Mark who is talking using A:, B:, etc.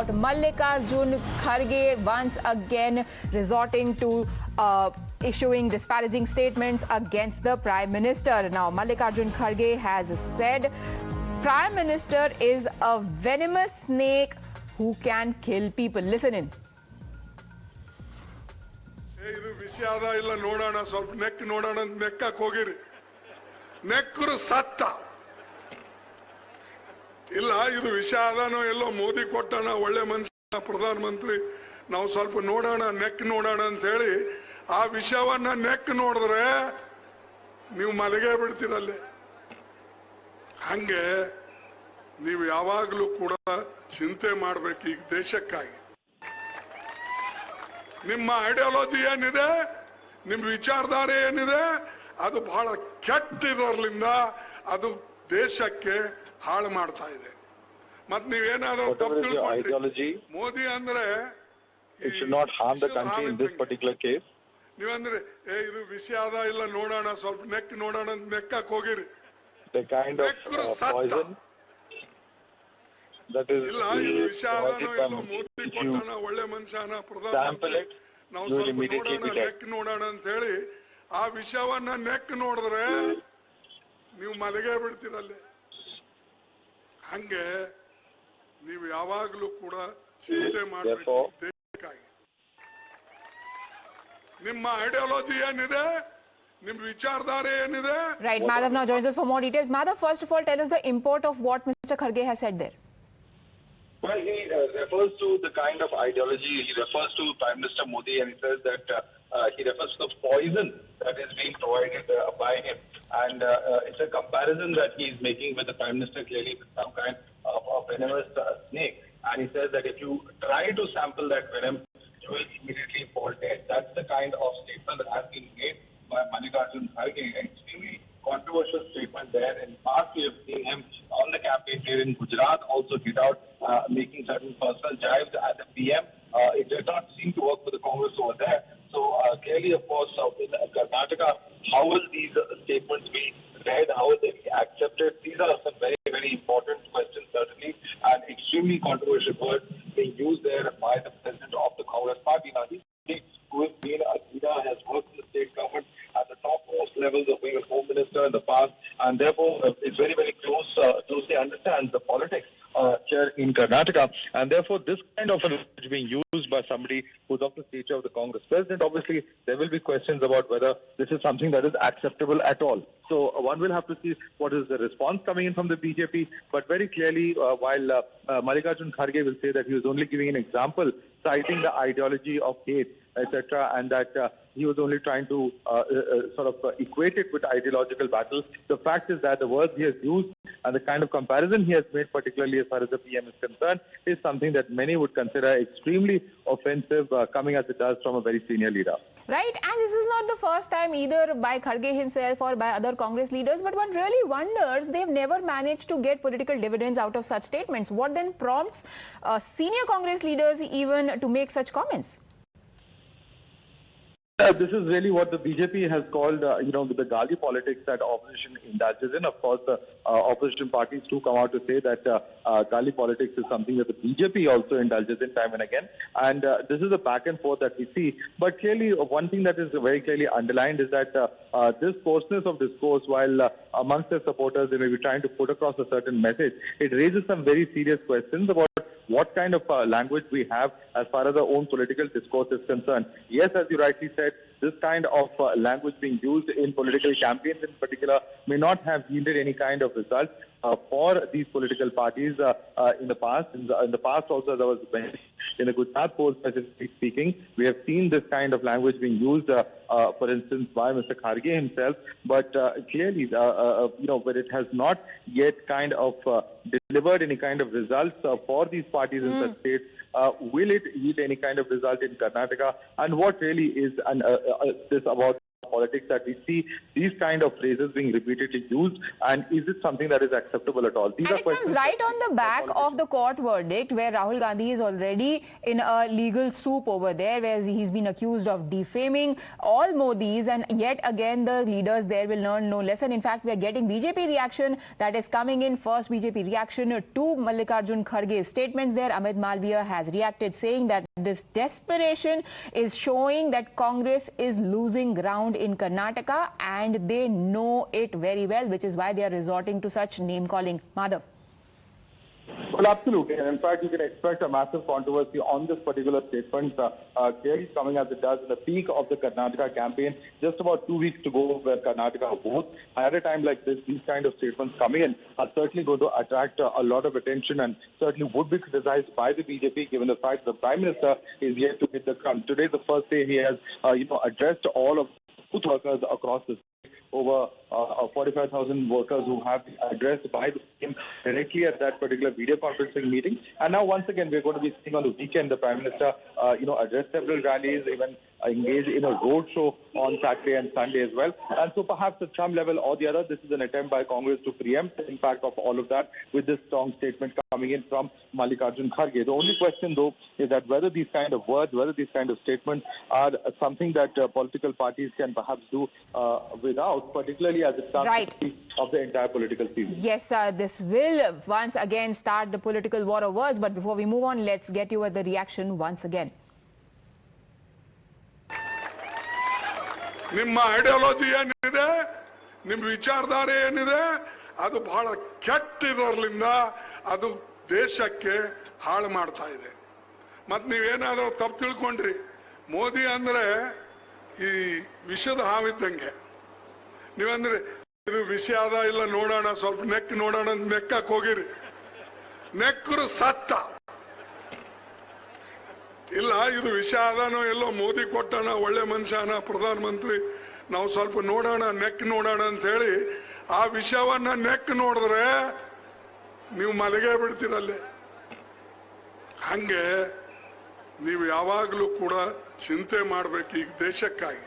A: Mallikarjun Kharge once again resorting to issuing disparaging statements against the Prime Minister. Now, Mallikarjun Kharge has said Prime Minister is a venomous snake who can kill people. Listen in.
B: ಇದು ವಿಷಯ ಅದ ಇಲ್ಲ ನೋಡೋಣ ಸ್ವಲ್ಪ neck ನೋಡೋಣ ಅಂತ ನೆಕ್ಕಕ್ಕೆ ಹೋಗಿರಿ ನೆಕ್ಕರು ಸತ್ತ ಇಲ್ಲ ಇದು ವಿಷಯ ಅದಾನೋ ಎಲ್ಲೋ ಮೋದಿ ಕೊಟ್ಟಣ ಒಳ್ಳೆ ಮನುಷ್ಯ ಪ್ರಧಾನಮಂತ್ರಿ ನಾವು ಸ್ವಲ್ಪ ನೋಡೋಣ ನೆಕ್ ನೋಡೋಣ ಅಂತ ಹೇಳಿ ಆ ವಿಷಯವನ್ನ ನೆಕ್ ನೋಡಿದ್ರೆ ನೀವು ಮಲಗೇ ಬಿಡ್ತೀರಲ್ಲೇ ಹಂಗೆ ನೀವು ಯಾವಾಗಲೂ ಕೂಡ ಚಿಂತೆ ಮಾಡಬೇಕು ಈಗ ದೇಶಕ್ಕಾಗಿ ನಿಮ್ಮ ಐಡಿಯಾಲಜಿ ಏನಿದೆ ನಿಮ್ಮ ವಿಚಾರಧಾರೆ ಏನಿದೆ ಅದು ಬಹಳ ಕೆಟ್ಟಿರೋದ್ರಿಂದ ಅದು ದೇಶಕ್ಕೆ ಹಾಳು ಮಾಡ್ತಾ ಇದೆ ಮತ್ತೆ ನೀವೇನಾದ್ರೂ ತಪ್ಪು ತಿಳ್ಕೊಂಡ್ರಿ ಮೋದಿ ಅಂದ್ರೆ
C: it should not harm the country in this particular case.
B: ನೀವಂದ್ರೆ ಇದು ವಿಷಯ ಅದ ಇಲ್ಲ ನೋಡೋಣ ಸ್ವಲ್ಪ ನೆಕ್ ನೋಡೋಣ ಅಂತ ನೆಕ್ಕಕ್ಕೆ ಹೋಗಿರಿ
C: the kind of poison that is
B: ಇಲ್ಲ ಇದು ವಿಷಯ ಅದಾನೋ ಎಲ್ಲೋ ಮೋದಿ ಕೊಟ್ಟಣ ಒಳ್ಳೆ ಮನುಷ್ಯನ ಪ್ರಧಾನಮಂತ್ರಿ ನಾವು ಸ್ವಲ್ಪ ನೋಡೋಣ ನೆಕ್ ನೋಡೋಣ ಅಂತ ಹೇಳಿ ಆ ವಿಷಯವನ್ನ ನೆಕ್ ನೋಡಿದ್ರೆ ನೀವು ಮಲಗೇ ಬಿಡ್ತೀರಲ್ಲೇ ಹಂಗೆ ನೀವು ಯಾವಾಗಲೂ ಕೂಡ ಚಿಂತೆ ಮಾಡಬೇಕು ದೇಶಕ್ಕಾಗಿ ನಿಮ್ಮ ಐಡಿಯಾಲಜಿ ಏನಿದೆ ನಿಮ್ಮ ವಿಚಾರಧಾರೆ ಏನಿದೆ.
A: Right, Madhav now joins us for more details. Madhav, first of all, tell us the import of what Mr. Kharge has said there.
C: Well, he refers to the kind of ideology, he refers to Prime Minister Modi, and he says that he refers to the poison that is being provided by him. And it's a comparison that he is making with the Prime Minister clearly with some kind of a venomous snake. And he says that if you try to sample that venom, you will immediately fall dead. That's the kind of statement that has been made by Mallikarjun Kharge. Extremely controversial statement there. In the past, we have seen him on the campaign here in Gujarat also get out making certain personal jibes at the PM. It did not seem to work for the Congress over there. So clearly, of course, in Karnataka, how will these statements be read? How will they be accepted? These are some very, very important questions, certainly, and extremely controversial words being used there by the president of the Congress party. Now, he who has been a leader, has worked in the state government at the topmost levels of being a home minister in the past, and therefore is very, very closely understands the politics here in Karnataka, and therefore this kind of language being used by somebody who's of the stature of the Congress president, obviously there will be questions about whether this is something that is acceptable at all. So one will have to see what is the response coming in from the BJP, but very clearly while Mallikarjun Kharge will say that he was only giving an example, citing the ideology of hate, etc., and that he was only trying to sort of equate it with ideological battles. The fact is that the words he has used and the kind of comparison he has made, particularly as far as the PM is concerned, is something that many would consider extremely offensive, coming as it does from a very senior leader.
A: Right, and this is not the first time either by Kharge himself or by other Congress leaders, but one really wonders they've never managed to get political dividends out of such statements. What then prompts senior Congress leaders even to make such comments?
C: This is really what the BJP has called, the Gali politics that opposition indulges in. Of course, the opposition parties do come out to say that Gali politics is something that the BJP also indulges in time and again. And this is a back and forth that we see. But clearly, one thing that is very clearly underlined is that this coarseness of discourse, while amongst their supporters they may be trying to put across a certain message, it raises some very serious questions about what kind of language we have as far as our own political discourse is concerned. Yes, as you rightly said, this kind of language being used in political campaigns in particular may not have yielded any kind of result for these political parties in the past. In the past also, there was in the Gujarat poll, specifically speaking, we have seen this kind of language being used, for instance, by Mr. Kharge himself. But clearly, but it has not yet kind of delivered any kind of results for these parties in such states. Will it yield any kind of result in Karnataka? And what really is this about
D: politics that we see these kind of phrases being repeatedly used, and is it something that is acceptable at all? These
A: and
D: are
A: it
D: questions
A: comes right on the back of the court verdict, where Rahul Gandhi is already in a legal soup over there, where he's been accused of defaming all Modis, and yet again the leaders there will learn no lesson. In fact, we are getting BJP reaction that is coming in. First BJP reaction to Mallikarjun Kharge's statements there. Amit Malviya has reacted, saying that this desperation is showing that Congress is losing ground in Karnataka, and they know it very well, which is why they are resorting to such name-calling. Madhav.
D: Well, absolutely. And in fact, you can expect a massive controversy on this particular statement, clearly coming as it does in the peak of the Karnataka campaign, just about 2 weeks to go where Karnataka votes. At a time like this, these kind of statements coming in are certainly going to attract a lot of attention, and certainly would be criticized by the BJP, given the fact the Prime Minister is yet to hit the ground. Today is the first day he has, addressed all of youth workers across the state. Over 45,000 workers who have been addressed by the team directly at that particular video conferencing meeting. And now once again, we're going to be seeing on the weekend the Prime Minister, address several rallies, even engage in a road show on Saturday and Sunday as well. And so perhaps at some level or the other, this is an attempt by Congress to preempt the impact of all of that with this strong statement coming in from Mallikarjun Kharge. The only question, though, is that whether these kind of words, whether these kind of statements are something that political parties can perhaps do without, particularly as it starts of the entire political season.
A: Yes, this will once again start the political war of words. But before we move on, let's get you at the reaction once again.
B: ನಿಮ್ಮ ideology ಏನಿದೆ, ನಿಮ್ಮ ವಿಚಾರಧಾರೆ ಏನಿದೆ, ಅದು ಬಹಳ ಕೆಟ್ಟಿರೋದ್ರಿಂದ ಅದು ದೇಶಕ್ಕೆ ಹಾಳು ಮಾಡ್ತಾ ಇದೆ. ಮತ್ತೆ ನೀವೇನಾದರೂ ತಪ್ಪು ತಿಳ್ಕೊಂಡ್ರಿ, ಮೋದಿ ಅಂದ್ರೆ ಈ ವಿಷದ ಹಾವಿದ್ದಂಗೆ. ನೀವಂದ್ರೆ ಇದು ವಿಷ ಅದ ಇಲ್ಲ ನೋಡೋಣ, ಸ್ವಲ್ಪ ನೆಕ್ ನೋಡೋಣ ಅಂತ ನೆಕ್ಕಕ್ಕೆ ಹೋಗಿರಿ, ನೆಕ್ಕರು ಸತ್ತ. ಇಲ್ಲ ಇದು ವಿಷ ಅದಾನೋ ಎಲ್ಲೋ ಮೋದಿ ಕೊಟ್ಟಣ, ಒಳ್ಳೆ ಮನುಷ್ಯನ ಪ್ರಧಾನಮಂತ್ರಿ, ನಾವು ಸ್ವಲ್ಪ ನೋಡೋಣ ನೆಕ್ ನೋಡೋಣ ಅಂತ ಹೇಳಿ ಆ ವಿಷಯವನ್ನ ನೆಕ್ ನೋಡಿದ್ರೆ ನೀವು ಮಲಗೇ ಬಿಡ್ತೀರಲ್ಲೇ. ಹಂಗೆ ನೀವು ಯಾವಾಗಲೂ ಕೂಡ ಚಿಂತೆ ಮಾಡಬೇಕು ಈ ದೇಶಕ್ಕಾಗಿ.